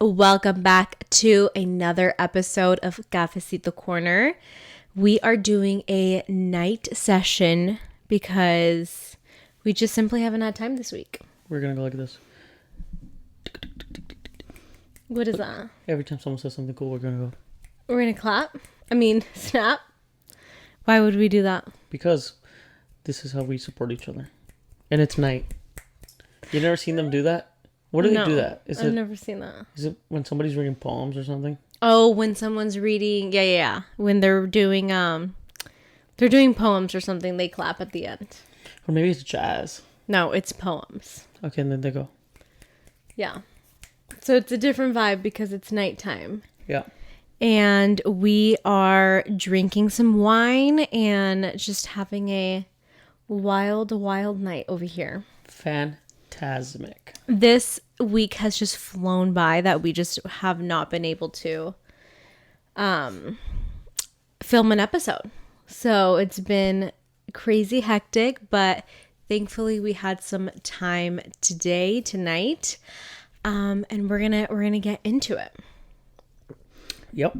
Welcome back to another episode of Cafecito Corner. We are doing a night session because we just simply haven't had time this week. We're going to go like this. What is that? Every time someone says something cool, we're going to go. We're going to clap? Snap? Why would we do that? Because this is how we support each other. And it's night. You never seen them do that? What do they do that? I've never seen that. Is it when somebody's reading poems or something? Oh, when someone's reading, yeah. When they're doing poems or something, they clap at the end. Or maybe it's jazz. No, it's poems. Okay, and then they go. Yeah. So it's a different vibe because it's nighttime. Yeah. And we are drinking some wine and just having a wild night over here. Fantasmic. This week has just flown by that we just have not been able to film an episode. So it's been crazy hectic, but thankfully we had some time tonight. And we're gonna get into it. Yep.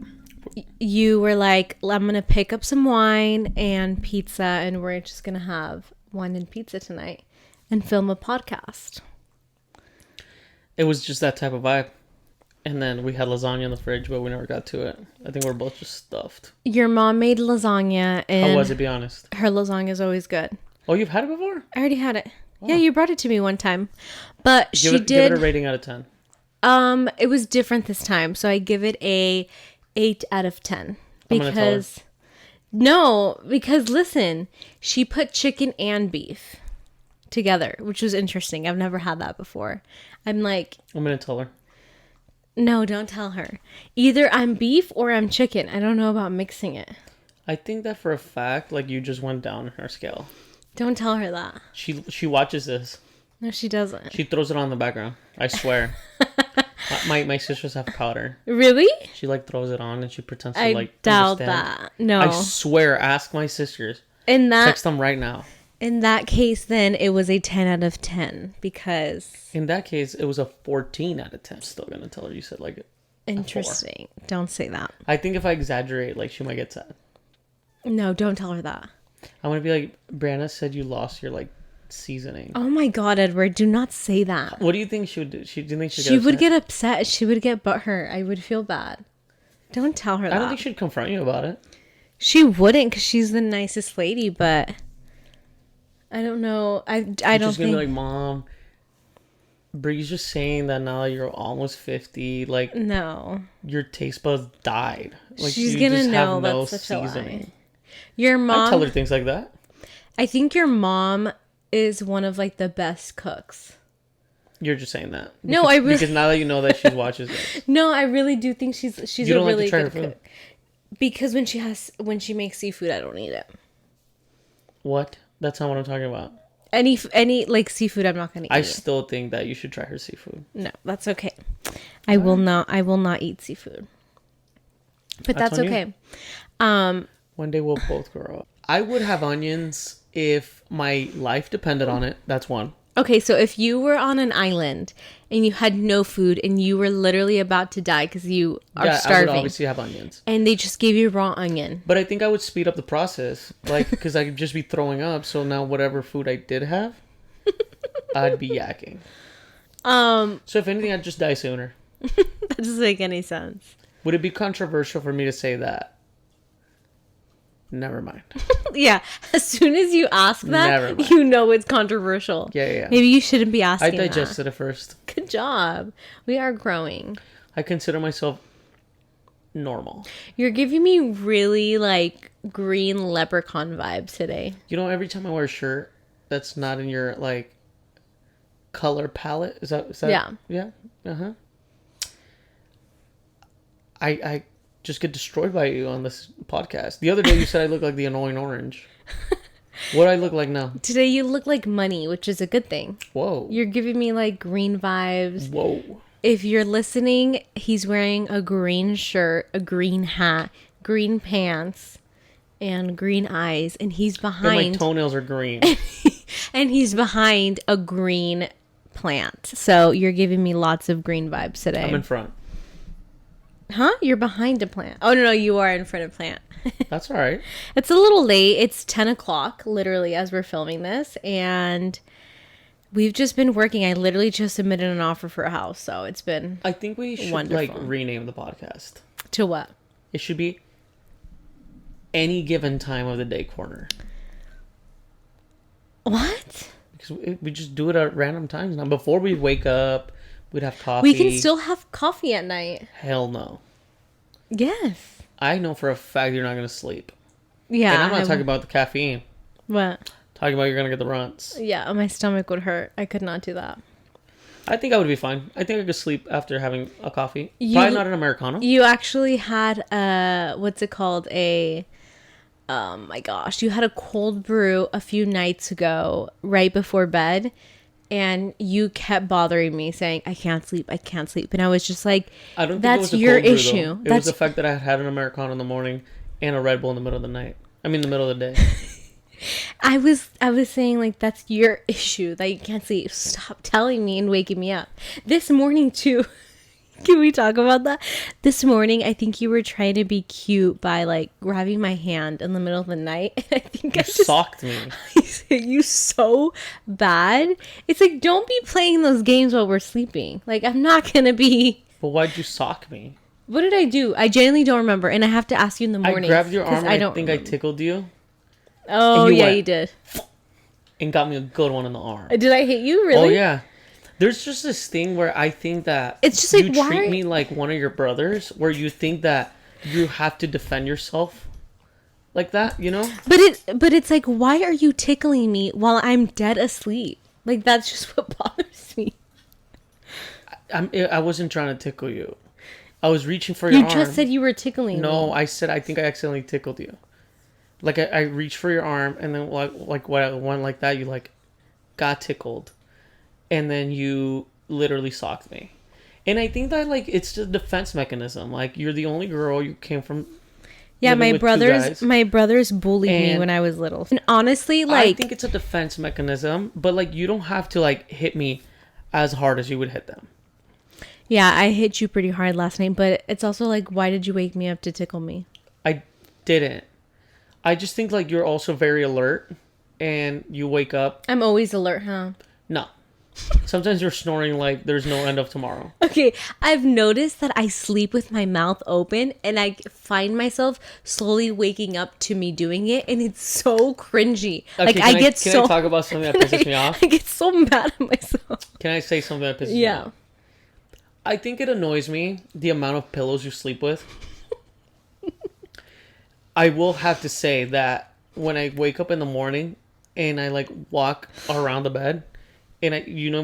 You were like, I'm gonna pick up some wine and pizza, and we're just gonna have wine and pizza tonight and film a podcast. It was just that type of vibe. And then we had lasagna in the fridge, but we never got to it. I think we're both just stuffed. Your mom made lasagna. And how was it, be honest? Her lasagna is always good. Oh, you've had it before? I already had it. Oh. Yeah, you brought it to me one time. But Give it a rating out of 10. It was different this time. So I give it a 8 out of 10. Because listen, she put chicken and beef together, which was interesting. I've never had that before. I'm going to tell her. No, don't tell her. Either I'm beef or I'm chicken. I don't know about mixing it. I think that for a fact, you just went down her scale. Don't tell her that. She watches this. No, she doesn't. She throws it on the background. I swear. my sisters have powder. Really? She throws it on and she pretends to I doubt understand. that. No. I swear, ask my sisters. Text them right now. In that case, then it was a 10 out of 10 because... In that case, it was a 14 out of 10. Still gonna tell her you said Interesting. Don't say that. I think if I exaggerate, she might get sad. No, don't tell her that. I'm gonna be like, Brianna said you lost your seasoning. Oh my God, Edward, do not say that. What do you think she would do? Do you think she would get upset? She would get butthurt. I would feel bad. Don't tell her that. I don't think she'd confront you about it. She wouldn't because she's the nicest lady, but I don't know. I don't think... She's gonna be like, Mom, Bree's just saying that now that you're almost 50, no. Your taste buds died. She's gonna know that's such seasoning. A lie. Your mom... I tell her things like that. I think your mom is one of the best cooks. You're just saying that. No, I really... Because now that you know that she watches it. No, I really do think she's a really good cook. Because when she makes seafood, I don't eat it. What? That's not what I'm talking about. Any seafood, I'm not going to eat. I still think that you should try her seafood. No, that's okay. I will not eat seafood. But that's okay. One day we'll both grow up. I would have onions if my life depended on it. That's one. Okay, so if you were on an island and you had no food and you were literally about to die because you are starving. I would obviously have onions. And they just gave you raw onion. But I think I would speed up the process. Because I could just be throwing up. So now whatever food I did have, I'd be yakking. So if anything, I'd just die sooner. That doesn't make any sense. Would it be controversial for me to say that? Never mind. Yeah. As soon as you ask that, you know it's controversial. Yeah. Maybe you shouldn't be asking I digested it first. Good job. We are growing. I consider myself normal. You're giving me really green leprechaun vibes today. Every time I wear a shirt that's not in your color palette, is that yeah? Uh-huh. I just get destroyed by you on this podcast. The other day you said I look like the annoying orange. What do I look like now? Today you look like money, which is a good thing. Whoa. You're giving me green vibes. Whoa. If you're listening, he's wearing a green shirt, a green hat, green pants, and green eyes. And he's behind... And my toenails are green. And he's behind a green plant. So you're giving me lots of green vibes today. I'm in front. Huh? You're behind a plant. Oh, no, you are in front of a plant. That's all right. It's a little late. It's 10 o'clock, literally, as we're filming this. And we've just been working. I literally just submitted an offer for a house. So it's been I think we should wonderful. rename the podcast. To what? It should be Any Given Time of the Day Corner. What? Because we just do it at random times now. Before we wake up, we'd have coffee. We can still have coffee at night. Hell no. Yes. I know for a fact you're not going to sleep. Yeah. And I'm not talking about the caffeine. What? Talking about you're going to get the runs. Yeah, my stomach would hurt. I could not do that. I think I would be fine. I think I could sleep after having a coffee. Probably not an Americano. You actually had what's it called? Oh my gosh. You had a cold brew a few nights ago right before bed. And you kept bothering me saying, I can't sleep. And I was just like, I don't think that's it was a your cold brew, issue. It was the fact that I had an Americano in the morning and a Red Bull in the middle of the night. I mean, the middle of the day. I was saying, like, that's your issue that you can't sleep. Stop telling me and waking me up. This morning, too. Can we talk about that? This morning, I think you were trying to be cute by, like, grabbing my hand in the middle of the night. And I think You socked me. I hit you so bad. It's like, don't be playing those games while we're sleeping. Like, I'm not going to be... But why'd you sock me? What did I do? I genuinely don't remember. And I have to ask you in the morning. I grabbed your arm and I think remember. I tickled you. Oh, you yeah, went, you did. And got me a good one in the arm. Did I hit you? Really? Oh, yeah. There's just this thing where I think that it's just like, you treat me like one of your brothers, where you think that you have to defend yourself like that, you know? But it's like, why are you tickling me while I'm dead asleep? Like, that's just what bothers me. I wasn't trying to tickle you. I was reaching for your arm. You just said you were tickling me. No, I said I think I accidentally tickled you. Like I reached for your arm, and then like when I went like that, you like got tickled. And then you literally socked me. And I think that, like, it's just a defense mechanism. Like, you're the only girl. You came from... Yeah, my brothers bullied me when I was little. And honestly, like... I think it's a defense mechanism. But, like, you don't have to, like, hit me as hard as you would hit them. Yeah, I hit you pretty hard last night. But it's also, like, why did you wake me up to tickle me? I didn't. I just think, like, you're also very alert. And you wake up... I'm always alert, huh? No. Sometimes you're snoring like there's no end of tomorrow. Okay, I've noticed that I sleep with my mouth open and I find myself slowly waking up to me doing it, and it's so cringy. Okay, like can I talk about something that pisses me off? I get so mad at myself. Can I say something that pisses me off? I think it annoys me the amount of pillows you sleep with. I will have to say that when I wake up in the morning and I like walk around the bed, and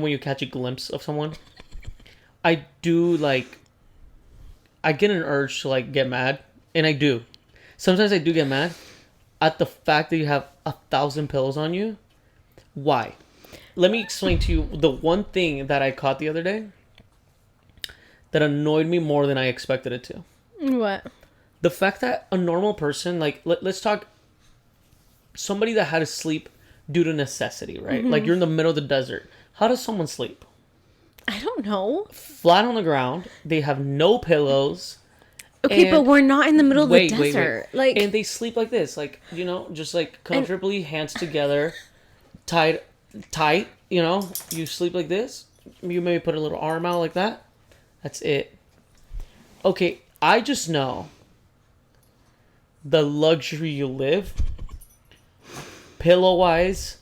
when you catch a glimpse of someone, I do like, I get an urge to like get mad, and I do. Sometimes I do get mad at the fact that you have 1,000 pillows on you. Why? Let me explain to you the one thing that I caught the other day that annoyed me more than I expected it to. What? The fact that a normal person, like, let's talk somebody that had to sleep due to necessity, right? Mm-hmm. Like, you're in the middle of the desert. How does someone sleep? I don't know. Flat on the ground. They have no pillows. Okay, but we're not in the middle of the desert. Wait. Like, and they sleep like this, like, just like comfortably, hands together, tight. You sleep like this. You maybe put a little arm out like that. That's it. Okay, I just know the luxury you live, pillow-wise,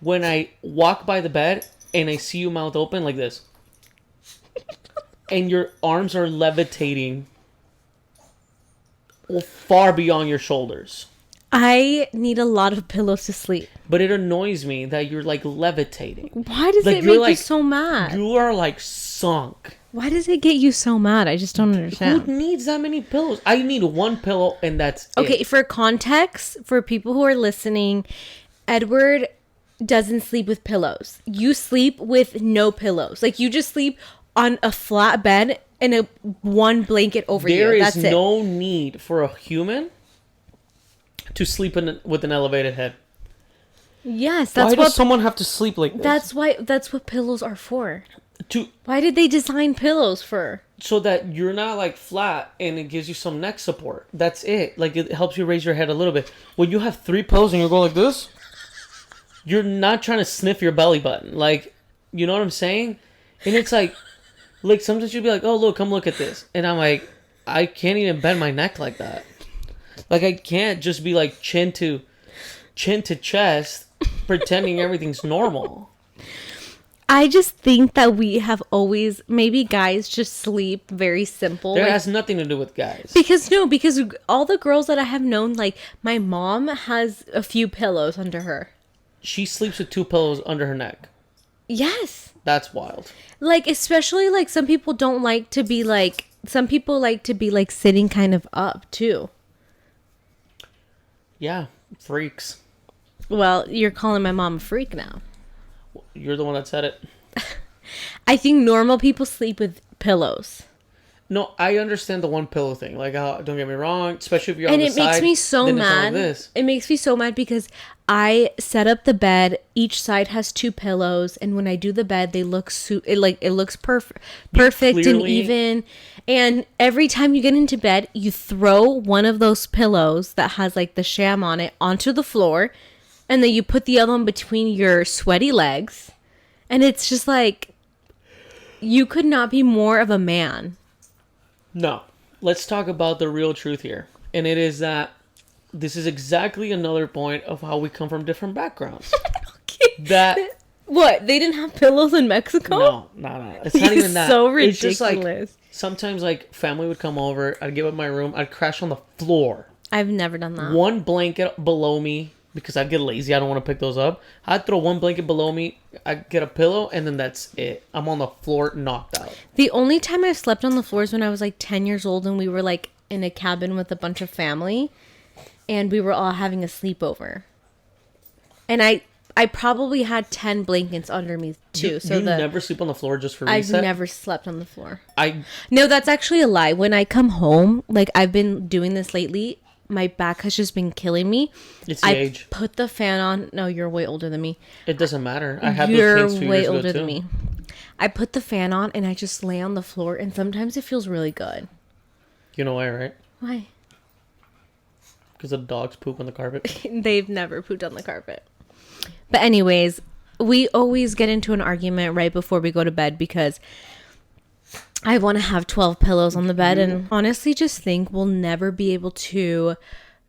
when I walk by the bed and I see you mouth open like this, and your arms are levitating far beyond your shoulders. I need a lot of pillows to sleep. But it annoys me that you're like levitating. Why does it make you so mad? You are like sunk. Why does it get you so mad? I just don't understand. Who needs that many pillows? I need one pillow and that's it. Okay, for context, for people who are listening, Edward doesn't sleep with pillows. You sleep with no pillows. Like, you just sleep on a flat bed and one blanket over you. There is no need for a human to sleep with an elevated head. Yes, Why that's does what someone have to sleep like this? that's what pillows are for. To Why did they design pillows for? So that you're not like flat and it gives you some neck support. That's it. Like it helps you raise your head a little bit. When you have 3 pillows and you're going like this, you're not trying to sniff your belly button. Like, you know what I'm saying? And it's like sometimes you'll be like, oh look, come look at this, and I'm like, I can't even bend my neck like that. Like I can't just be like chin to chest, pretending everything's normal. I just think that we have always, maybe guys just sleep very simple. That has nothing to do with guys. Because all the girls that I have known, like my mom has a few pillows under her. She sleeps with 2 pillows under her neck. Yes. That's wild. Like, especially like some people don't like to be like, some people like to be like sitting kind of up too. Yeah, freaks. Well, you're calling my mom a freak now. You're the one that said it. I think normal people sleep with pillows. No, I understand the 1 pillow thing. Like, don't get me wrong, especially if you're And on the it side. makes me so mad. It makes me so mad because I set up the bed. Each side has 2 pillows, and when I do the bed, they look it looks perfect and even. And every time you get into bed, you throw one of those pillows that has like the sham on it onto the floor, and then you put the other one between your sweaty legs, and it's just like you could not be more of a man. No. Let's talk about the real truth here. And it is that this is exactly another point of how we come from different backgrounds. Okay. That... What? They didn't have pillows in Mexico? No. It's not even that. So ridiculous. It's just like, sometimes like family would come over, I'd give up my room, I'd crash on the floor. I've never done that. 1 blanket below me, because I'd get lazy, I don't want to pick those up. I'd throw 1 blanket below me, I'd get a pillow, and then that's it. I'm on the floor, knocked out. The only time I've slept on the floor is when I was like 10 years old and we were like in a cabin with a bunch of family and we were all having a sleepover. And I probably had 10 blankets under me too. You never sleep on the floor just for reset? I've never slept on the floor. No, that's actually a lie. When I come home, like I've been doing this lately, my back has just been killing me. It's the age. Put the fan on. No, you're way older than me. It doesn't matter. I had those things 2 years ago too. You're way older than me. I put the fan on and I just lay on the floor and sometimes it feels really good. You know why, right? Why? Because the dogs poop on the carpet. They've never pooped on the carpet. But anyways, we always get into an argument right before we go to bed because I want to have 12 pillows on the bed, and honestly just think we'll never be able to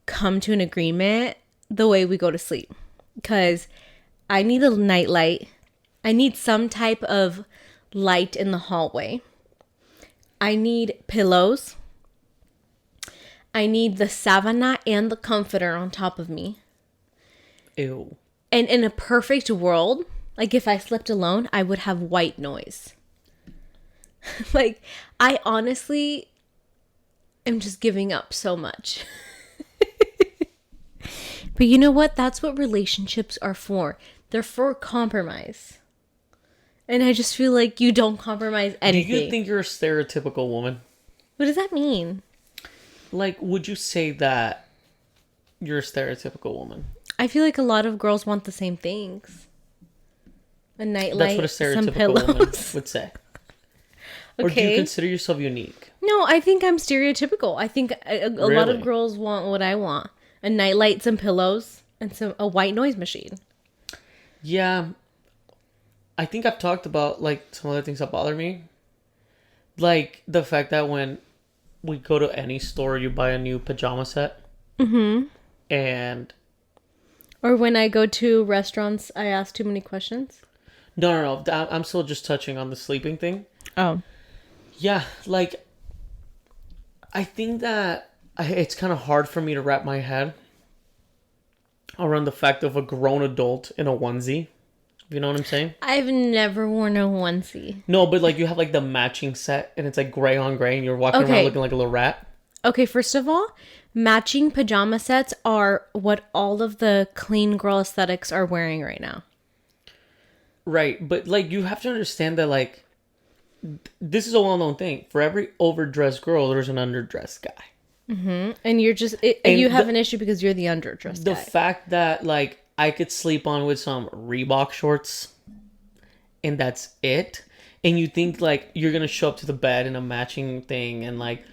come to an agreement the way we go to sleep. Because I need a nightlight. I need some type of light in the hallway. I need pillows. I need the savana and the comforter on top of me. Ew. And in a perfect world, like if I slept alone, I would have white noise. Like, I honestly am just giving up so much. But you know what? That's what relationships are for. They're for compromise. And I just feel like you don't compromise anything. Do you think you're a stereotypical woman? What does that mean? Like, would you say that you're a stereotypical woman? I feel like a lot of girls want the same things. A nightlight, that's what a stereotypical woman would say. Okay. Or do you consider yourself unique? No, I think I'm stereotypical. I think a lot of girls want what I want. A nightlight, some pillows, and a white noise machine. Yeah. I think I've talked about, like, some other things that bother me. Like, the fact that when we go to any store, you buy a new pajama set. Mm-hmm. And... Or when I go to restaurants, I ask too many questions. No. I'm still just touching on the sleeping thing. Oh. Yeah, like, I think that it's kind of hard for me to wrap my head around the fact of a grown adult in a onesie. You know what I'm saying? I've never worn a onesie. No, but like you have like the matching set and it's like gray on gray and you're walking around looking like a little rat. Okay, first of all, matching pajama sets are what all of the clean girl aesthetics are wearing right now. Right, but like you have to understand that like this is a well-known thing. For every overdressed girl, there's an underdressed guy. Mm-hmm. And you're just... you have an issue because you're the underdressed guy. The fact that, like, I could sleep on with some Reebok shorts, and that's it. And you think like you're gonna show up to the bed in a matching thing, and like,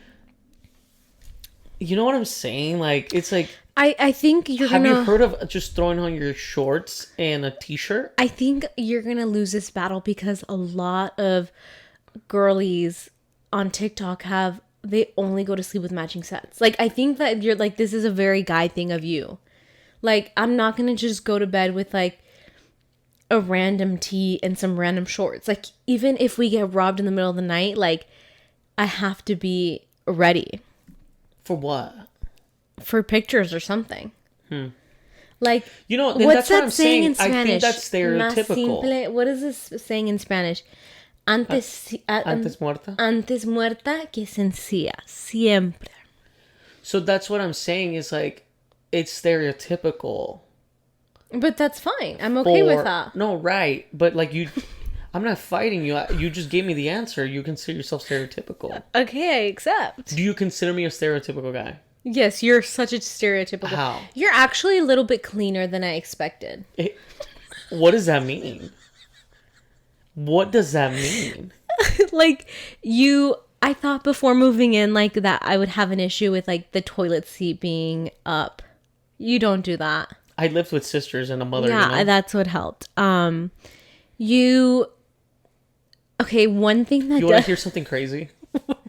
you know what I'm saying? Like, it's like, I think you're have you gonna. heard of just throwing on your shorts and a t-shirt? I think you're gonna lose this battle because a lot of girlies on TikTok they only go to sleep with matching sets. Like, I think that you're like, this is a very guy thing of you. Like, I'm not gonna just go to bed with like a random tee and some random shorts. Like, even if we get robbed in the middle of the night, like, I have to be ready For what? for pictures or something. Like, You know, what's that's what that I'm saying saying. in Spanish? I think that's Más stereotypical. simple. What is this saying in Spanish? Antes muerta. Antes muerta que sencilla. Siempre. So that's what I'm saying is like, it's stereotypical. But that's fine. I'm okay with that. No, right. But like I'm not fighting you. You just gave me the answer. You consider yourself stereotypical. Okay, I accept. Do you consider me a stereotypical guy? Yes, you're such a stereotypical. How? You're actually a little bit cleaner than I expected. What does that mean? What does that mean? Like, I thought before moving in, like, that I would have an issue with, like, the toilet seat being up. You don't do that. I lived with sisters and a mother. Yeah, you know? that's what helped. Okay, one thing that You want to hear something crazy?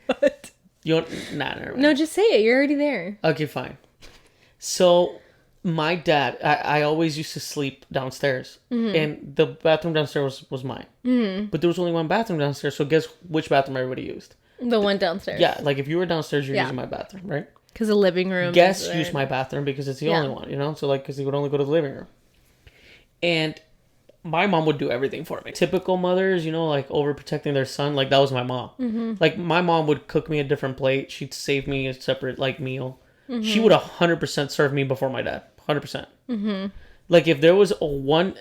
What? You want? Nah, never mind. No, just say it. You're already there. Okay, fine. So, my dad, I always used to sleep downstairs. And the bathroom downstairs was mine. But there was only one bathroom downstairs. So, guess which bathroom everybody used? The one downstairs. Yeah, like if you were downstairs, you're Yeah. using my bathroom, right? Because the living room. Guests use my bathroom because it's the Yeah. only one, you know? So, like, because they would only go to the living room. And my mom would do everything for me. Typical mothers, you know, like overprotecting their son. Like, that was my mom. Like, my mom would cook me a different plate. She'd save me a separate, like, meal. She would 100% serve me before my dad. 100%. Like, if there was one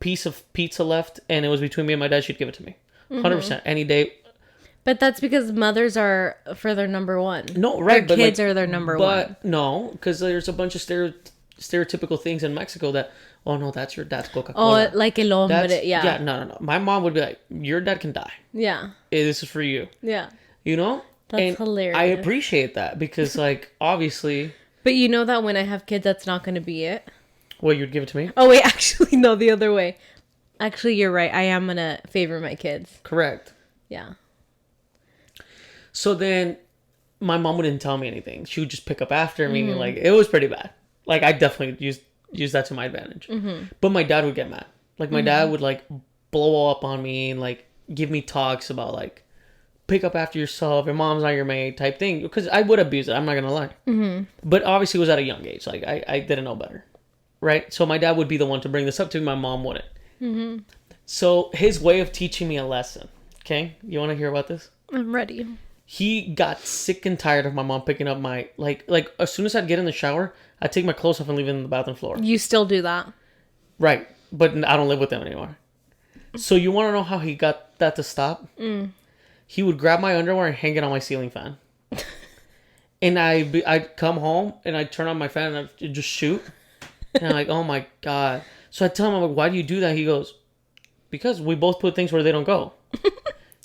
piece of pizza left and it was between me and my dad, she'd give it to me. 100%. Any day. But that's because mothers are for their number one. No, right. Their but kids like, are their number but one. no, because there's a bunch of stereotypical things in Mexico that, oh no, that's your dad's Coca-Cola. Oh, like el hombre. That's, Yeah. no. My mom would be like, your dad can die. Yeah. This is for you. Yeah. You know? That's hilarious. I appreciate that because, like, obviously, But you know that when I have kids, that's not going to be it. well, you'd give it to me? Oh, wait. Actually, no, the other way. Actually, you're right. I am going to favor my kids. Correct. Yeah. So then my mom wouldn't tell me anything. She would just pick up after me. Like, it was pretty bad. Like, I definitely used that to my advantage. But my dad would get mad. Like, my dad would, like, blow up on me and, like, give me talks about, like, pick up after yourself. Your mom's not your maid type thing. Because I would abuse it. I'm not going to lie. But obviously it was at a young age. Like, I didn't know better. Right? So my dad would be the one to bring this up to me. My mom wouldn't. So his way of teaching me a lesson. Okay? You want to hear about this? I'm ready. He got sick and tired of my mom picking up my like as soon as I'd get in the shower, I'd take my clothes off and leave it in the bathroom floor. You still do that? Right, but I don't live with them anymore. So you want to know how he got that to stop? He would grab my underwear and hang it on my ceiling fan. And I'd come home and I'd turn on my fan and I'd just shoot. And I'm like, oh my god. So I tell him, I'm like, why do you do that? He goes, because we both put things where they don't go.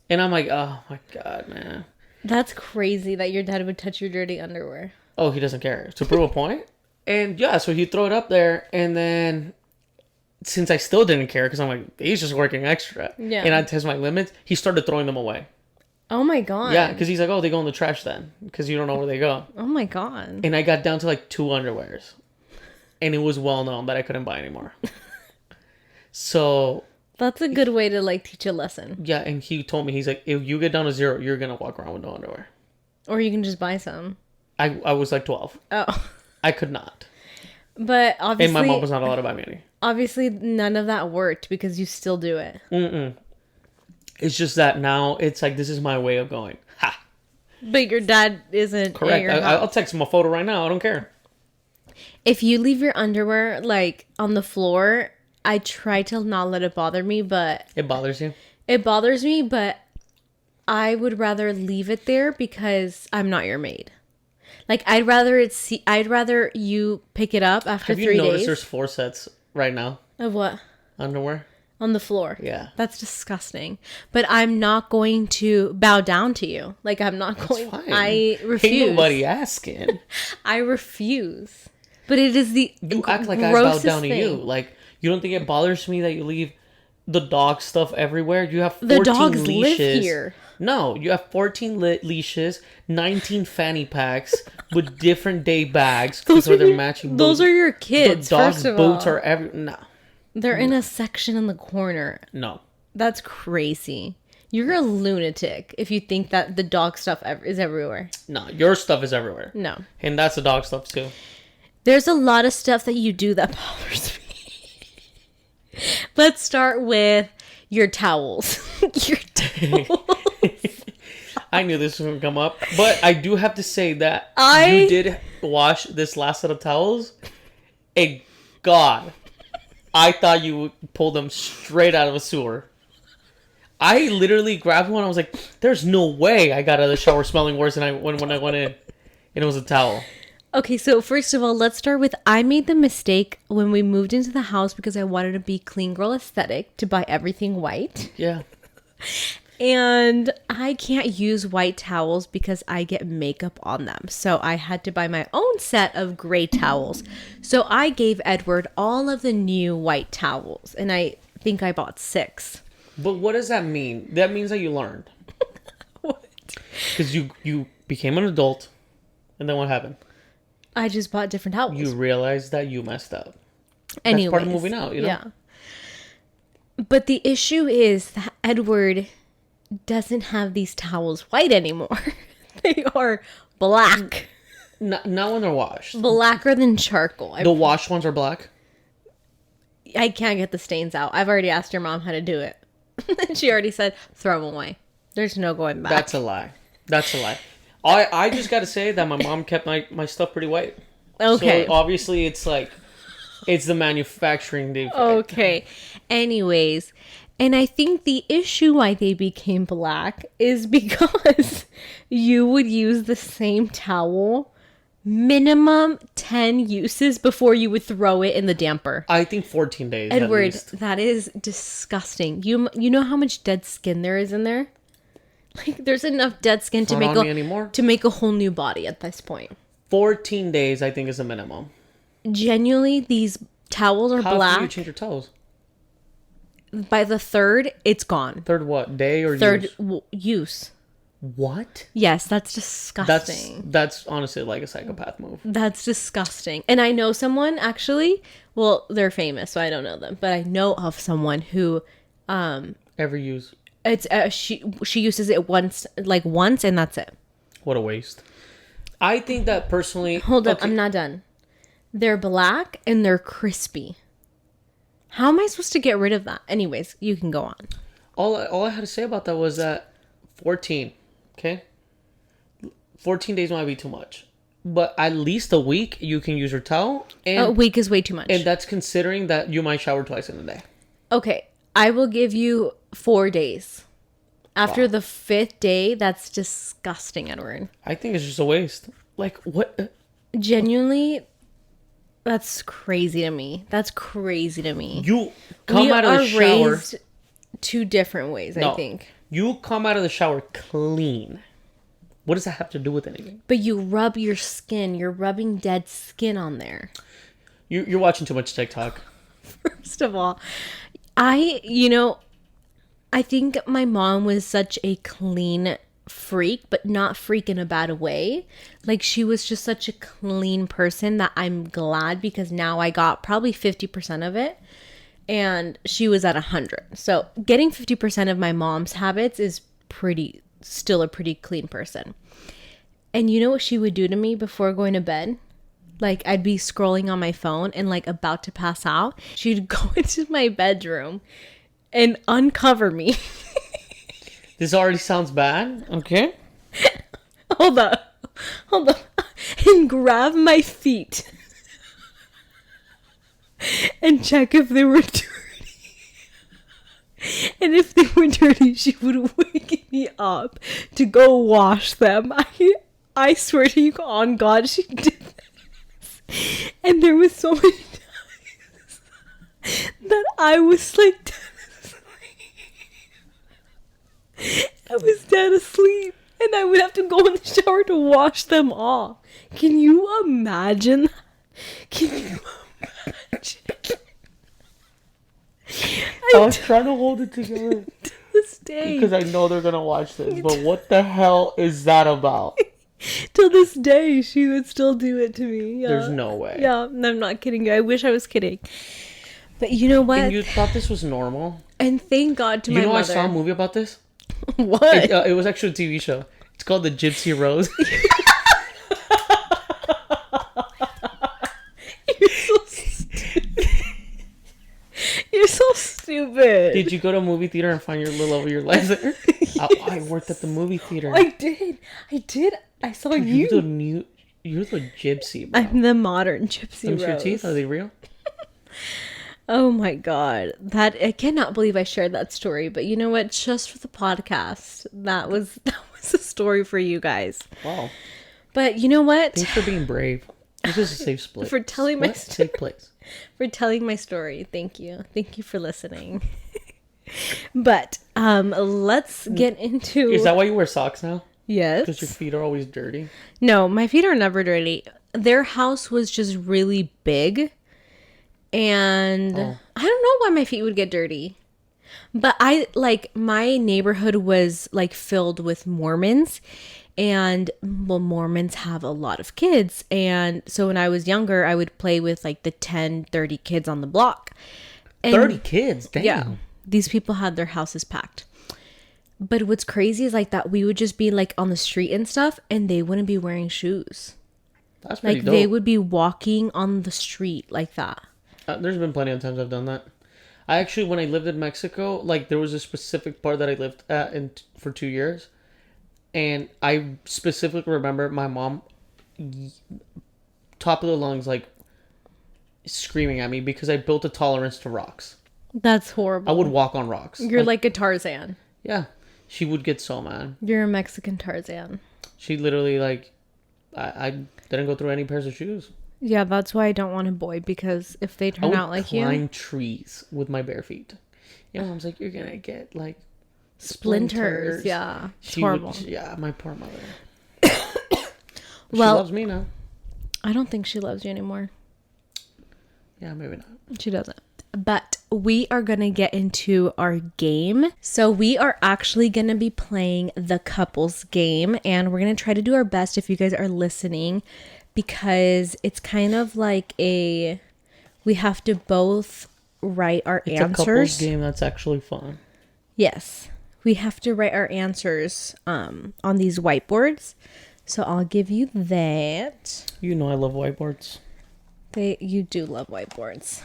And I'm like, oh my god, man. That's crazy that your dad would touch your dirty underwear. Oh, he doesn't care. To prove a point. And yeah, so he'd throw it up there. And then since I still didn't care, because I'm like, he's just working extra. Yeah. And I'd test my limits, he started throwing them away. Oh my god. Yeah, because he's like, oh, they go in the trash then. Because you don't know where they go. Oh my god. And I got down to like 2 underwears. And it was well known that I couldn't buy anymore. So That's a good way to like teach a lesson. yeah, and he told me, he's like, if you get down to 0, you're going to walk around with no underwear. Or you can just buy some. I was like 12. Oh. I could not. But obviously, And my mom was not allowed to buy me any. obviously none of that worked because you still do it. It's just that now it's like, this is my way of going. Ha! But your dad isn't. Correct. Yeah, I'll text him a photo right now. I don't care. if you leave your underwear like on the floor, I try to not let it bother me, but It bothers you? it bothers me, but I would rather leave it there because I'm not your maid. Like I'd rather you pick it up after Have 3 you noticed days. there's 4 sets right now? Of what? Underwear? On the floor. Yeah. That's disgusting. But I'm not going to bow down to you. Like I'm not going. Fine. I refuse. Ain't nobody asking. I refuse. But it is the You act like I bow down to you. Like, you don't think it bothers me that you leave the dog stuff everywhere? You have 14 The dogs leashes. live here. No, you have 14 leashes, 19 fanny packs with different day bags because they're matching boots. Those are your kids. The dog's first of boots all. are no. They're in a section in the corner. No. That's crazy. You're a lunatic if you think that the dog stuff is everywhere. No, your stuff is everywhere. No. And that's the dog stuff too. There's a lot of stuff that you do that bothers me. Let's start with your towels. Your towels. I knew this was going to come up. But I do have to say that you did wash this last set of towels. And God, I thought you would pull them straight out of a sewer. I literally grabbed one. I was like, there's no way I got out of the shower smelling worse than when I went in. And it was a towel. Okay, so first of all, let's start with I made the mistake when we moved into the house because I wanted to be clean girl aesthetic to buy everything white. Yeah. And I can't use white towels because I get makeup on them. So I had to buy my own set of gray towels. So I gave Edward all of the new white towels. And I think I bought 6. But what does that mean? That means that you learned. What? Because you became an adult. And then what happened? I just bought different towels. You realized that you messed up. Anyways, That's part of moving out, you know? Yeah. But the issue is that Edward doesn't have these towels white anymore. They are black. Not when they're washed. Blacker than charcoal. The washed ones are black? I can't get the stains out. I've already asked your mom how to do it. She already said, throw them away. There's no going back. That's a lie. That's a lie. I just got to say that my mom kept my stuff pretty white. Okay. So obviously it's like, it's the manufacturing defect. Okay. Anyways, and I think the issue why they became black is because you would use the same towel minimum 10 uses before you would throw it in the damper. I think 14 days Edward, at least. that is disgusting. You know how much dead skin there is in there? Like there's enough dead skin to Not on me anymore. to make a whole new body at this point. 14 days I think is a minimum. Genuinely, these towels are How black. How do you change your towels? By the 3rd, it's gone. Third what? Day or Third use? use. What? Yes, that's disgusting. That's honestly like a psychopath move. That's disgusting. And I know someone actually, well, they're famous, so I don't know them, but I know of someone who Ever use? it's she uses it once and that's it. What a waste. I think that personally. Hold up, okay, I'm not done. They're black and they're crispy. How am I supposed to get rid of that? Anyways, you can go on. All I had to say about that was that 14. Okay? 14 days might be too much. But at least a week you can use your towel. And, A week is way too much. and that's considering that you might shower twice in a day. Okay, I will give you 4 days. After the 5th day, that's disgusting, Edward. I think it's just a waste. Like, what? Genuinely, that's crazy to me. That's crazy to me. You come out of the shower. Raised 2 different ways, I think. You come out of the shower clean. What does that have to do with anything? But you rub your skin. You're rubbing dead skin on there. You're watching too much TikTok. First of all, I think my mom was such a clean freak, but not freak in a bad way. Like she was just such a clean person that I'm glad because now I got probably 50% of it and she was at 100. So getting 50% of my mom's habits is still a pretty clean person. And you know what she would do to me before going to bed? Like I'd be scrolling on my phone and like about to pass out. She'd go into my bedroom and uncover me. This already sounds bad. Okay. Hold up. And grab my feet. And check if they were dirty. And if they were dirty, she would wake me up to go wash them. I swear to you, on God, she did this. And there was so many times that I was like dead asleep. I was dead asleep. And I would have to go in the shower to wash them off. Can you imagine? Can you imagine? I was trying to hold it together. To this day. Because I know they're going to watch this. But what the hell is that about? Till this day, she would still do it to me. Yeah. There's no way. Yeah, I'm not kidding you. I wish I was kidding. But you know what? And you thought this was normal? And thank God to my mother. I saw a movie about this? What? It was actually a TV show. It's called The Gypsy Rose. You're so stupid. You're so stupid. Did you go to a movie theater and find your little over your legs there? Yes. I worked at the movie theater. I did. I saw you. You're the gypsy, bro. I'm the modern gypsy Those Rose. your teeth? Are they real? Oh my God. I cannot believe I shared that story. But you know what? Just for the podcast, that was a story for you guys. Wow. But you know what? Thanks for being brave. This is a safe split. For telling my safe place. For telling my story. Thank you. Thank you for listening. But let's get into... Is that why you wear socks now? Yes. Because your feet are always dirty? No, my feet are never dirty. Their house was just really big. And I don't know why my feet would get dirty. But my neighborhood was like filled with Mormons. And well, Mormons have a lot of kids. And so when I was younger, I would play with like the 10, 30 kids on the block. And 30 kids? Damn. yeah, these people had their houses packed. But what's crazy is like that we would just be like on the street and stuff, and they wouldn't be wearing shoes. That's pretty like dope. They would be walking on the street like that. There's been plenty of times I've done that. I actually, when I lived in Mexico, like there was a specific part that I lived at for 2 years. And I specifically remember my mom, top of the lungs, like screaming at me because I built a tolerance to rocks. That's horrible. I would walk on rocks. You're like a Tarzan. Yeah. She would get so mad. You're a Mexican Tarzan. She literally, like, I didn't go through any pairs of shoes. Yeah, that's why I don't want a boy, because if they turn out like you... I would climb trees with my bare feet. Yeah, Mom's like, you're going to get, like, splinters. Yeah. It's horrible. Yeah, my poor mother. Well, she loves me now. I don't think she loves you anymore. Yeah, maybe not. She doesn't. But we are going to get into our game. So we are actually going to be playing the couples game. And we're going to try to do our best if you guys are listening. Because it's kind of like we have to both write our answers. It's a couples game that's actually fun. Yes. We have to write our answers on these whiteboards. So I'll give you that. You know I love whiteboards. You do love whiteboards.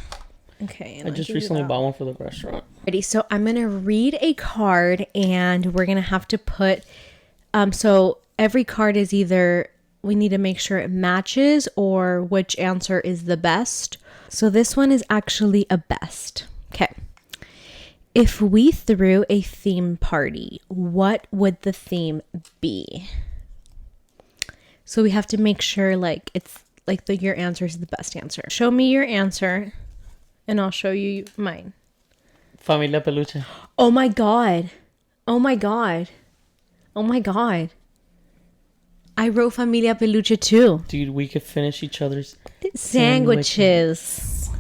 Okay. I just recently bought one for the restaurant. Ready? So I'm going to read a card and we're going to have to put... so every card is either... We need to make sure it matches or which answer is the best. So this one is actually a best. Okay. If we threw a theme party, what would the theme be? So we have to make sure like it's like your answer is the best answer. Show me your answer and I'll show you mine. Familia Peluche. Oh my God. Oh my God. Oh my God. I wrote Familia Peluche too. Dude, we could finish each other's sandwiches.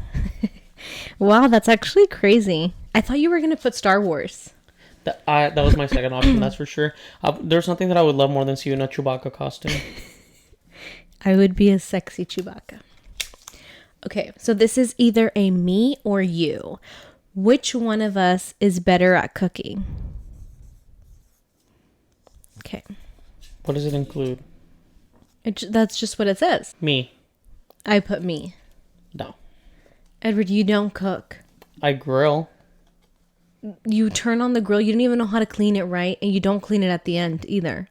Wow, that's actually crazy. I thought you were going to put Star Wars. That was my second option, that's for sure. There's nothing that I would love more than seeing a Chewbacca costume. I would be a sexy Chewbacca. Okay, so this is either a me or you. Which one of us is better at cooking? Okay. What does it include? That's just what it says. Me. I put me. No. Edward, you don't cook. I grill. You turn on the grill. You don't even know how to clean it right. And you don't clean it at the end either.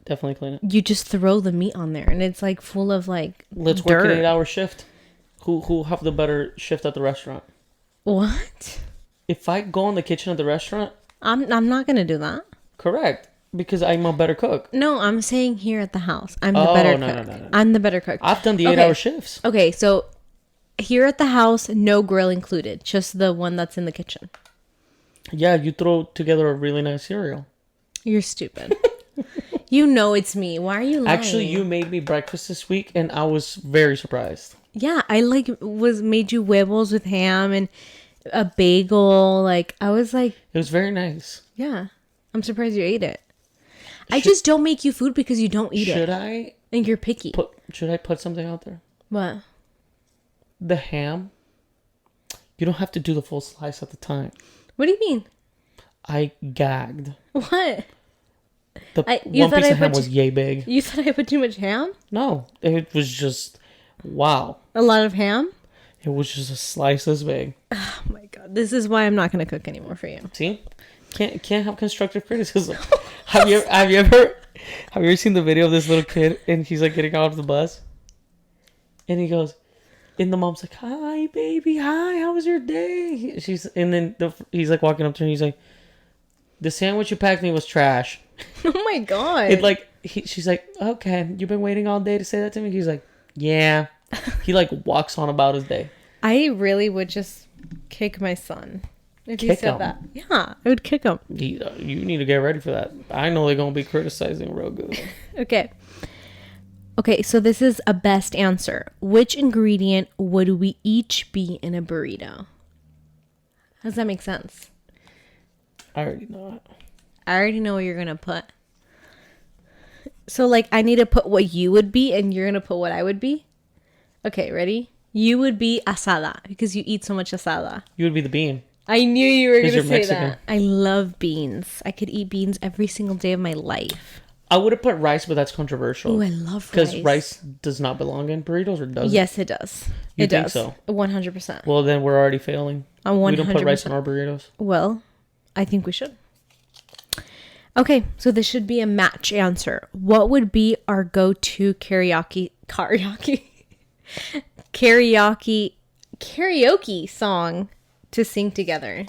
Definitely clean it. You just throw the meat on there. And it's like full of like Let's dirt. work an 8-hour shift. Who have the better shift at the restaurant? What? If I go in the kitchen at the restaurant... I'm not going to do that. Correct. Because I'm a better cook. No, I'm saying here at the house. I'm the Oh, better no, cook. no. I'm the better cook. I've done the Okay. 8-hour shifts. Okay, so here at the house, no grill included. Just the one that's in the kitchen. Yeah, you throw together a really nice cereal. You're stupid. You know it's me. Why are you lying? Actually, you made me breakfast this week, and I was very surprised. Yeah, I made you huevos with ham and a bagel. Like, I was like, It was very nice. yeah, I'm surprised you ate it. I just don't make you food because you don't eat it. Should I And you're picky. put something out there? What? The ham, you don't have to do the full slice at the time. What do you mean? I gagged. What? The You one thought piece I of ham put was yay big. You thought I put too much ham? No, it was just, wow. A lot of ham? It was just a slice this big. Oh my god. This is why I'm not going to cook anymore for you. See? Can't have constructive criticism. Have you ever seen the video of this little kid and he's like getting out of the bus? And he goes, and the mom's like, "Hi, baby. Hi, how was your day?" He's like walking up to her and he's like, "The sandwich you packed me was trash." Oh my god. She's like, "Okay, you've been waiting all day to say that to me?" He's like, "Yeah." He like walks on about his day. I really would just kick my son if he Kick said him? that. Yeah, I would kick him. You need to get ready for that. I know they're gonna be criticizing real good. Okay, so this is a best answer. Which ingredient would we each be in a burrito? Does that make sense? I already know it. I already know what you're gonna put. So like I need to put what you would be and you're gonna put what I would be? Okay, ready? You would be asada because you eat so much asada. You would be the bean. I knew you were going to You're say Mexican. that. I love beans. I could eat beans every single day of my life. I would have put rice, but that's controversial. Oh, I love rice. Because rice does not belong in burritos, or does it? Yes, it does. You it think does. so? 100%. Well, then we're already failing. 100%. We don't put rice in our burritos. Well, I think we should. Okay, so this should be a match answer. What would be our go-to karaoke song to sing together?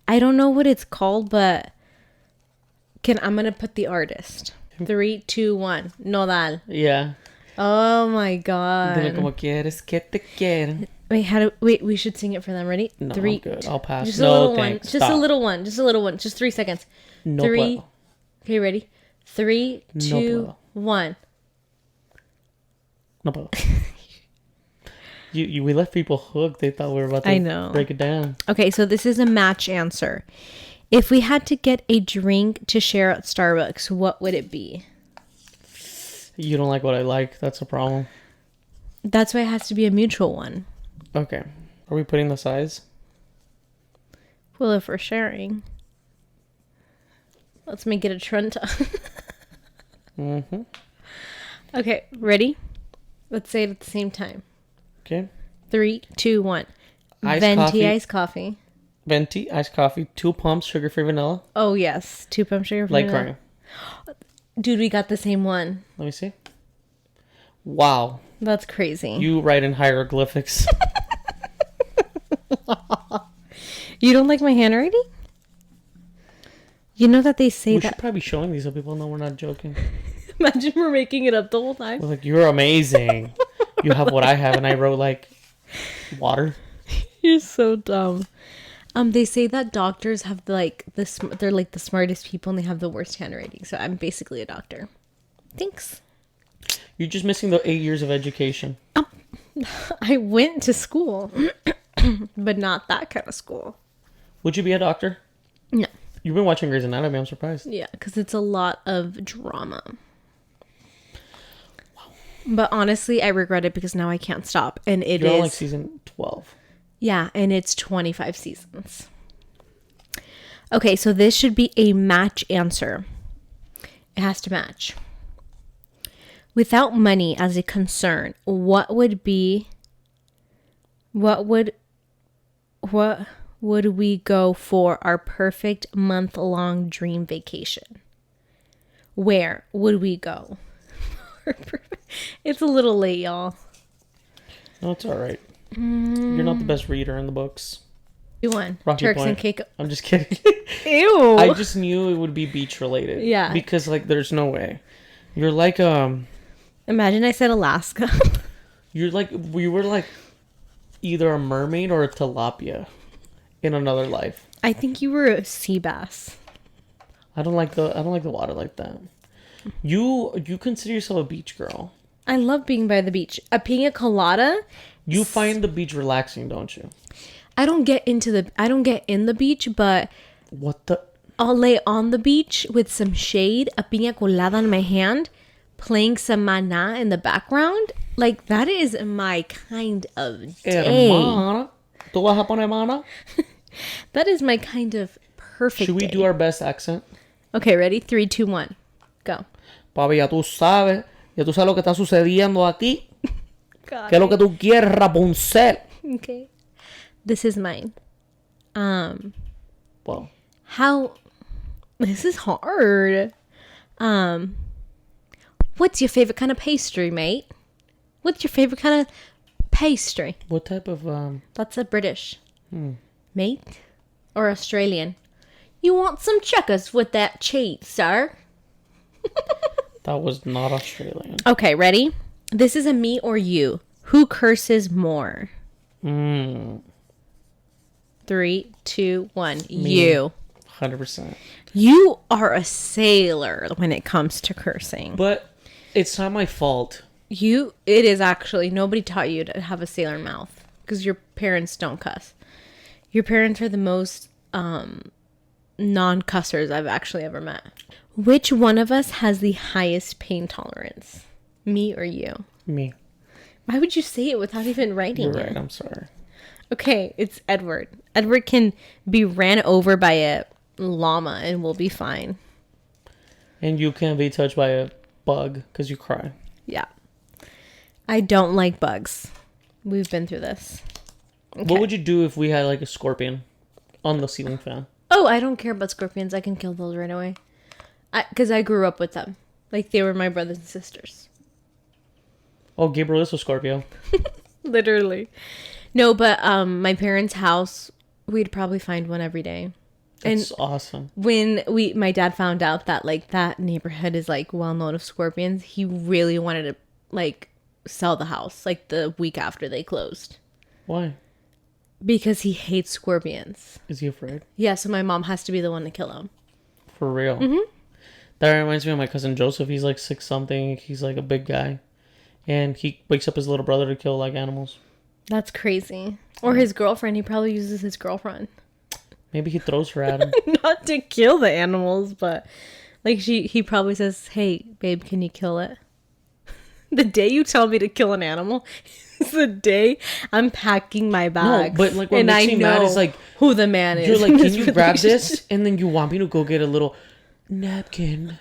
I don't know what it's called, but I'm gonna put the artist. 3, 2, 1. Nodal. Yeah. Oh my god. Dime como quieres que te quieren. Wait, we should sing it for them. Ready? No, 3. I'm good. I'll pass. Just No, a little thanks. one. Just Stop. a little one. Just a little one. Just 3 seconds. No 3. puedo. Okay, ready? 3, No 2, puedo. 1. No puedo. We left people hooked. They thought we were about to I know. break it down. Okay, so this is a match answer. If we had to get a drink to share at Starbucks, what would it be? You don't like what I like. That's a problem. That's why it has to be a mutual one. Okay. Are we putting the size? Well, if we're sharing, let's make it a Trenta. Mm-hmm. Okay, ready? Let's say it at the same time. Okay. 3, 2, 1. Iced Venti coffee. iced coffee. Venti, iced coffee, 2 pumps, sugar-free vanilla, Oh yes, 2 pump sugar. light vanilla. cream. Dude, we got the same one. Let me see. Wow. That's crazy. You write in hieroglyphics. You don't like my handwriting? You know that they say We that. should probably be showing these so people know we're not joking. Imagine we're making it up the whole time. We're like, you're amazing. You have what I have, and I wrote like water. You're so dumb. They say that doctors have like they're like the smartest people and they have the worst handwriting. So I'm basically a doctor. Thanks. You're just missing the 8 years of education. I went to school, but not that kind of school. Would you be a doctor? No. You've been watching Grey's Anatomy. I'm surprised. Yeah, because it's a lot of drama. But honestly, I regret it because now I can't stop. And it You're is on like season 12. Yeah, and it's 25 seasons. Okay, so this should be a match answer. It has to match. Without money as a concern, what would we go for our perfect month-long dream vacation? Where would we go? It's a little late, y'all. No, it's all right. You're not the best reader in the books. 2-1. Rocky Turks point. and cake. I'm just kidding. Ew. I just knew it would be beach related. Yeah. Because like there's no way. You're like Imagine I said Alaska. we were like either a mermaid or a tilapia in another life. I think you were a sea bass. I don't like the water like that. You consider yourself a beach girl. I love being by the beach. A pina colada. You find the beach relaxing, don't you? I don't get in the beach, but What the? I'll lay on the beach with some shade, a pina colada in my hand, playing some mana in the background. Like, that is my kind of day. Hermana. ¿Tú vas a poner mana? That is my kind of perfect Should we day. do our best accent? Okay, ready? 3, 2, 1. Go. Papi, ya tú sabes lo que está sucediendo aquí. God. ¿Qué es lo que tú quieres, Rapunzel? Okay. This is mine. Well, How... This is hard. What's your favorite kind of pastry, mate? What's your favorite kind of pastry? what type of That's a British. Mate? Or Australian. You want some checkers with that cheese, sir? that was not Australian. Okay, ready? This is a me or you. Who curses more? 3, 2, 1. You. 100%. You are a sailor when it comes to cursing. But it's not my fault. It is actually. Nobody taught you to have a sailor mouth because your parents don't cuss. Your parents are the most non-cussers I've actually ever met. Which one of us has the highest pain tolerance? Me or you? Me. Why would you say it without even writing You're it? right. I'm sorry. Okay, it's Edward. Edward can be ran over by a llama and we'll be fine. And you can't be touched by a bug because you cry. Yeah. I don't like bugs. We've been through this. Okay. What would you do if we had like a scorpion on the ceiling fan? Oh, I don't care about scorpions. I can kill those right away. Because I grew up with them. Like, they were my brothers and sisters. Oh, Gabriel is a Scorpio. Literally. No, but my parents' house, we'd probably find one every day. That's And awesome. when my dad found out that, like, that neighborhood is, like, well known of scorpions, he really wanted to, like, sell the house, like, the week after they closed. Why? Because he hates scorpions. Is he afraid? Yeah, so my mom has to be the one to kill him. For real? Mm-hmm. That reminds me of my cousin Joseph. He's like 6 something. He's like a big guy. And he wakes up his little brother to kill like animals. That's crazy. Or his girlfriend. He probably uses his girlfriend. Maybe he throws her at him. Not to kill the animals, but like he probably says, "Hey, babe, can you kill it?" The day you tell me to kill an animal is the day I'm packing my bags. No, but like what makes me mad is like who the man is. you're like, in can this you grab relationship." this? And then you want me to go get a little napkin.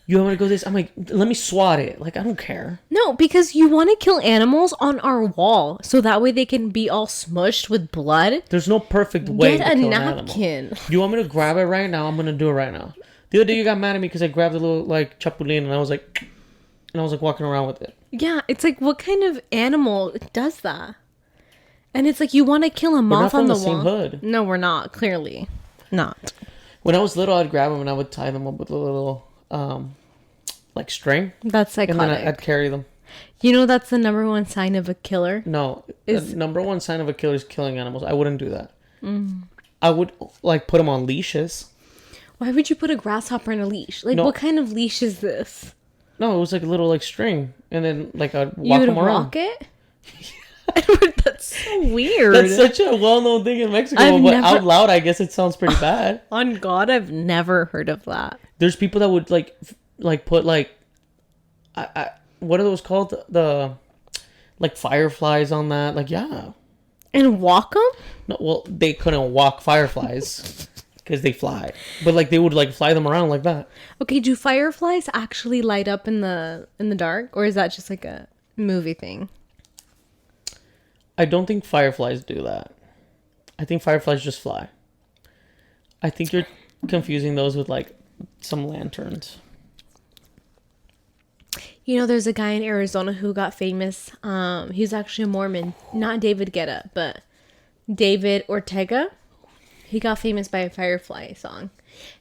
You want me to go this? I'm like, let me swat it. Like, I don't care. No, because you want to kill animals on our wall, so that way they can be all smushed with blood. There's no perfect way Get to a kill napkin. an animal. You want me to grab it right now? I'm gonna do it right now. The other day you got mad at me because I grabbed a little like chapulín and I was like walking around with it. Yeah, it's like, what kind of animal does that? And it's like, you want to kill a moth on the same wall. hood. No, we're not. Clearly not. When I was little, I'd grab them and I would tie them up with a little like string, That's and psychotic. then I'd carry them. You know, that's the number one sign of a killer. No, Is- the number one sign of a killer is killing animals. I wouldn't do that. I would like put them on leashes. Why would you put a grasshopper in a leash? Like, No. what kind of leash is this? No, it was like a little like string, and then like I'd You walk would them around. walk it? Edward, that's so weird. That's such a well-known thing in Mexico, I've but never- out loud, I guess it sounds pretty bad. On God, I've never heard of that. There's people that would like put like, what are those called? The like fireflies on that. Like, yeah. And walk them? No, well, they couldn't walk fireflies because they fly, but like they would like fly them around like that. Okay, do fireflies actually light up in the dark, or is that just like a movie thing? I don't think fireflies do that. I think fireflies just fly. I think you're confusing those with like some lanterns. You know, there's a guy in Arizona who got famous. He's actually a Mormon. Not David Guetta, but David Ortega. He got famous by a Firefly song.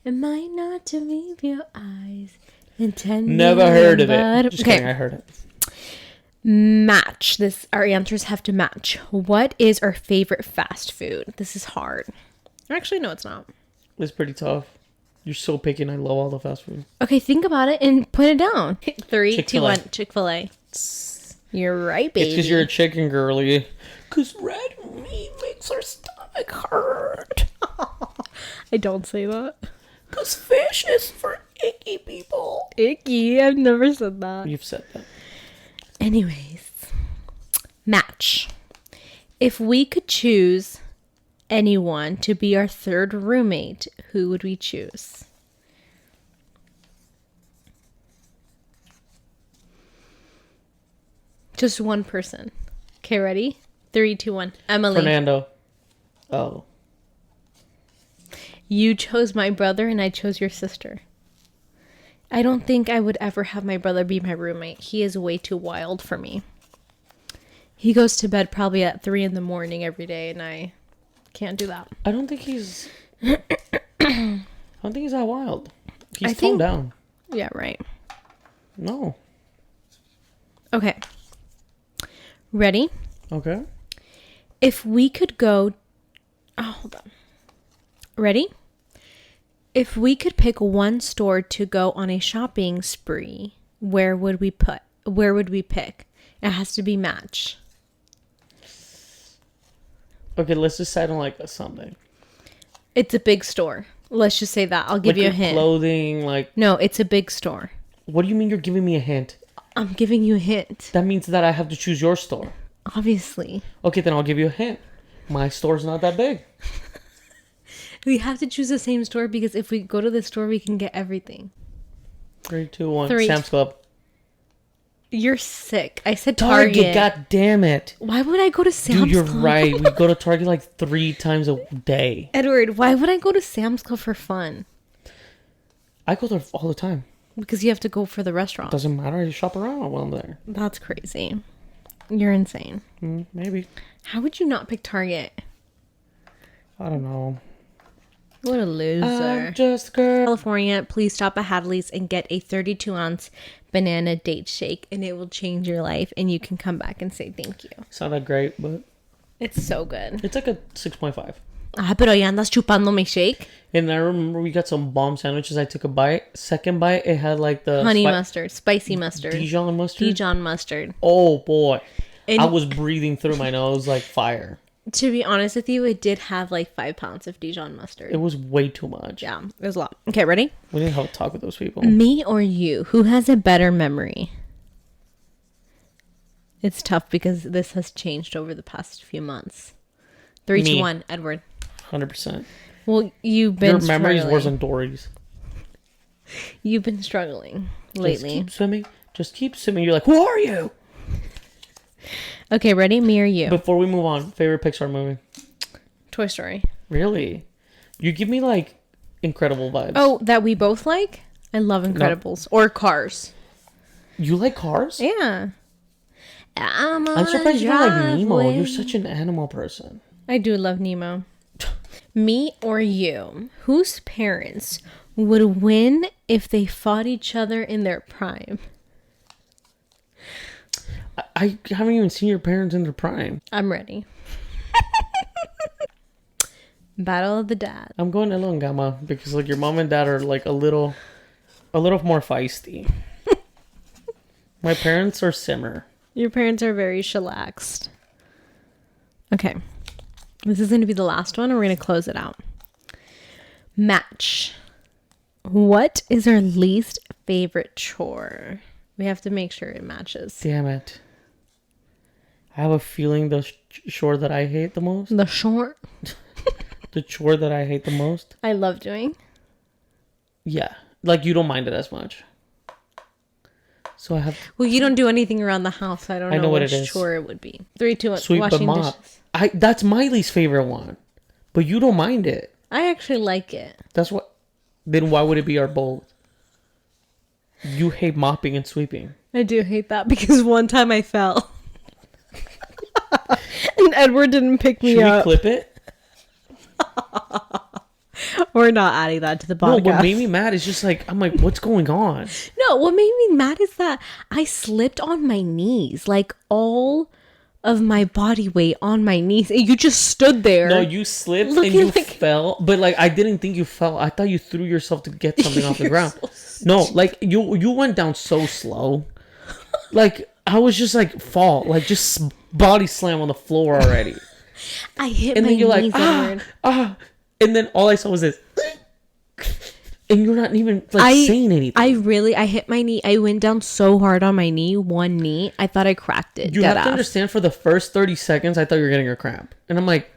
Am I not to leave your eyes? Never heard of it. Just kidding, I heard it. Match. Our answers have to match. What is our favorite fast food? This is hard. Actually, no, it's not. It's pretty tough. You're so picky and I love all the fast food. Okay, think about it and put it down. 3, 2, Chick-fil-A. 1. Chick-fil-A. You're right, baby. It's because you're a chicken girly. Because red meat makes our stomach hurt. I don't say that. Because fish is for icky people. Icky. I've never said that. You've said that. Anyways. Match. If we could choose anyone to be our third roommate, who would we choose? Just one person. Okay, ready? 3, 2, 1. Emily. Fernando. Oh. You chose my brother and I chose your sister. I don't think I would ever have my brother be my roommate. He is way too wild for me. He goes to bed probably at 3 in the morning every day and I can't do that. I don't think he's... I don't think he's that wild. He's toned down. Yeah, right. No. Okay. Ready? Okay. If we could go... Oh, hold on. Ready? If we could pick one store to go on a shopping spree, where would we pick? It has to be match. Okay, let's decide on like something. It's a big store. Let's just say that. I'll give you a hint. Clothing, like... No, it's a big store. What do you mean you're giving me a hint? I'm giving you a hint. That means that I have to choose your store. Obviously. Okay, then I'll give you a hint. My store's not that big. We have to choose the same store because if we go to the store, we can get everything. 3, 2, 1. Sam's Club. You're sick. I said Target. God damn it. Why would I go to Sam's Club? Dude, you're right. We go to Target like 3 times a day. Edward, why would I go to Sam's Club for fun? I go there all the time. Because you have to go for the restaurant. Doesn't matter. I shop around while I'm there. That's crazy. You're insane. Maybe. How would you not pick Target? I don't know. What a loser. I'm just a girl. California, please stop at Hadley's and get a 32-ounce banana date shake and it will change your life and you can come back and say thank you. Sounded great, but... It's so good. It's like a 6.5. Pero ya andas chupando mi shake. And I remember we got some bomb sandwiches. I took a bite. Second bite, it had like the... honey mustard. Spicy mustard. Dijon mustard? Dijon mustard. Oh, boy. And I was breathing through my nose like fire. To be honest with you, it did have like 5 pounds of Dijon mustard. It was way too much. Yeah, it was a lot. Okay, ready? We didn't have a talk with those people. Me or you? Who has a better memory? It's tough because this has changed over the past few months. 3, 2, 1. Edward. 100%. Well, you've been Your memory's worse than Dory's. You've been struggling lately. Just keep swimming. You're like, who are you? Okay, ready? Me or you? Before we move on, favorite Pixar movie? Toy Story. Really? You give me like Incredible vibes. Oh, that we both like? I love Incredibles. No. Or Cars. You like Cars? Yeah. I'm surprised you don't like Nemo. You're such an animal person. I do love Nemo. Me or you? Whose parents would win if they fought each other in their prime? I haven't even seen your parents in their prime. I'm ready. Battle of the Dad. I'm going alone, Gamma, because like your mom and dad are like a little more feisty. My parents are simmer. Your parents are very chillaxed. Okay. This is going to be the last one, and we're going to close it out. Match. What is our least favorite chore? We have to make sure it matches. Damn it. I have a feeling the chore that I hate the most. The chore? The chore that I hate the most. I love doing. Yeah. Like you don't mind it as much. So I have... Well, you don't do anything around the house. So I don't know what which chore it would be. 3, 2, 1. Sweep washing and mop. dishes. That's my least favorite one. But you don't mind it. I actually like it. That's what... Then why would it be our both? You hate mopping and sweeping. I do hate that because one time I fell. And Edward didn't pick me up. Should we clip it? We're not adding that to the No, podcast. what made me mad is just like, I'm like, what's going on? No, what made me mad is that I slipped on my knees, like all of my body weight on my knees, and you just stood there. No, you slipped and looking you like- fell, but like I didn't think you fell. I thought you threw yourself to get something off the ground. No, like you went down so slow. Like I was just like fall, like just body slam on the floor already. I hit And my then you're knees, like, Edward. and then all I saw was this. And you're not even like saying anything. I hit my knee. I went down so hard on my knee, one knee. I thought I cracked it. You have to understand, for the first 30 seconds, I thought you were getting a cramp. And I'm like,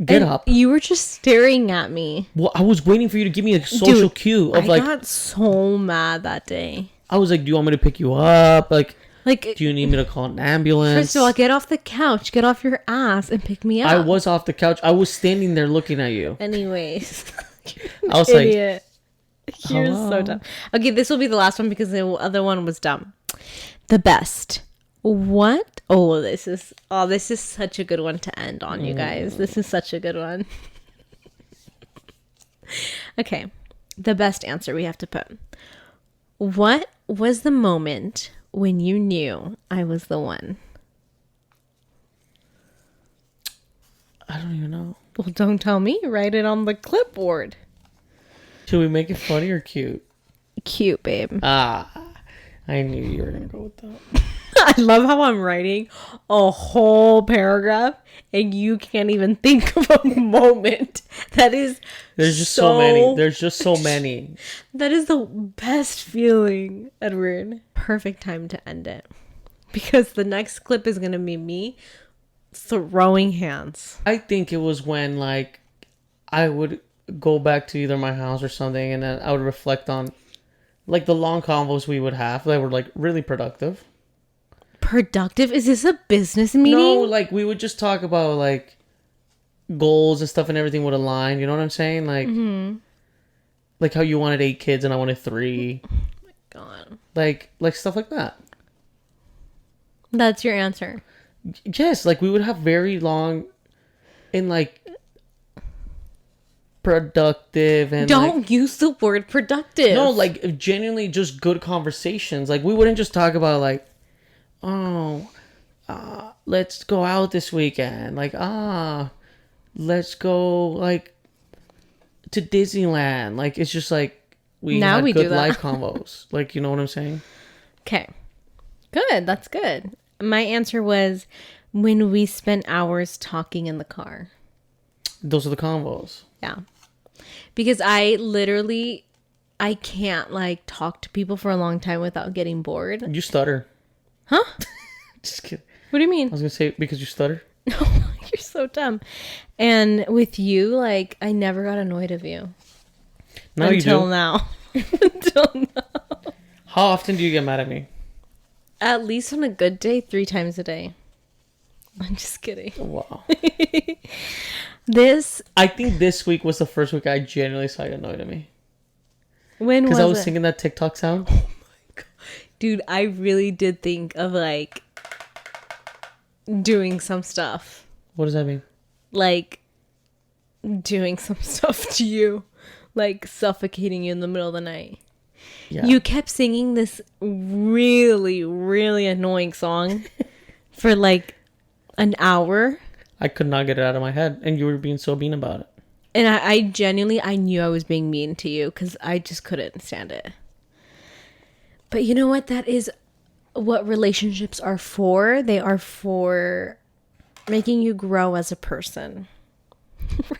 get up. You were just staring at me. Well, I was waiting for you to give me a social cue of I like, got so mad that day. I was like, do you want me to pick you up? Like, Like, do you need me to call an ambulance? first of all, get off the couch, get off your ass, and pick me up. I was off the couch. I was standing there looking at you. Anyways. I was like, Idiot. You're hello? so dumb. Okay, this will be the last one because the other one was dumb. The best. What? Oh, this is such a good one to end on, you guys. This is such a good one. Okay. The best answer we have to put. What was the moment when you knew I was the one? I don't even know. Well, don't tell me. Write it on the clipboard. Should we make it funny or cute? Cute, babe. I knew you were going to go with that. I love how I'm writing a whole paragraph and you can't even think of a moment. That is There's just so many. There's just so many. That is the best feeling, Edward. Perfect time to end it. Because the next clip is going to be me throwing hands. I think it was when, like, I would go back to either my house or something, and then I would reflect on, like, the long convos we would have that were, like, really productive. Productive? Is this a business meeting? No, like, we would just talk about, like, goals and stuff, and everything would align. You know what I'm saying? Like, like how you wanted 8 kids and I wanted 3. Oh my God. Like stuff like that. That's your answer. Yes, like we would have very long and like productive and Don't like, use the word productive. no, like genuinely just good conversations. Like we wouldn't just talk about like, oh, let's go out this weekend. Like let's go like to Disneyland. Like it's just like we Now had we good do that. life combos. Like you know what I'm saying? Okay. Good. That's good. My answer was when we spent hours talking in the car. Those are the combos. Yeah. Because I can't like talk to people for a long time without getting bored. You stutter. Huh? Just kidding. What do you I mean? was gonna say because you stutter. No, you're so dumb. And with you, like, I never got annoyed of you. Now you Until do. now. Until now. How often do you get mad at me? At least on a good day, 3 times a day. I'm just kidding. Wow. I think this week was the first week I genuinely saw you annoyed at me. When was Because I was it? singing that TikTok sound. Dude, I really did think of like doing some stuff. What does that mean? Like doing some stuff to you. Like suffocating you in the middle of the night. Yeah. You kept singing this really, really annoying song for like an hour. I could not get it out of my head, and you were being so mean about it. And I genuinely, I knew I was being mean to you because I just couldn't stand it. But you know what? That is what relationships are for. They are for making you grow as a person.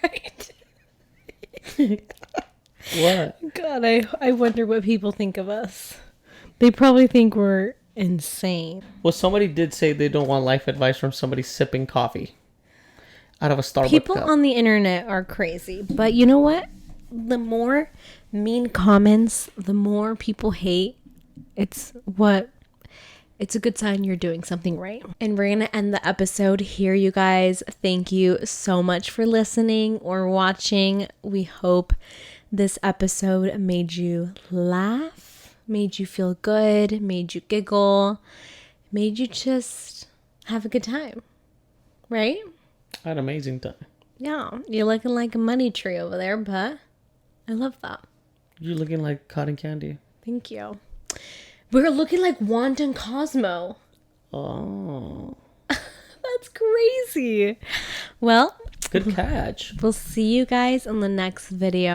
Right? What? God, I wonder what people think of us. They probably think we're insane. Well, somebody did say they don't want life advice from somebody sipping coffee out of a Starbucks People cup. on the internet are crazy. But you know what? The more mean comments, the more people hate, it's a good sign you're doing something right. And we're going to end the episode here, you guys. Thank you so much for listening or watching. We hope this episode made you laugh, made you feel good, made you giggle, made you just have a good time. Right? I had an amazing time. Yeah, you're looking like a money tree over there, but I love that. You're looking like cotton candy. Thank you. We're looking like Wanda and Cosmo. Oh. That's crazy. Well, Good catch. we'll see you guys in the next video.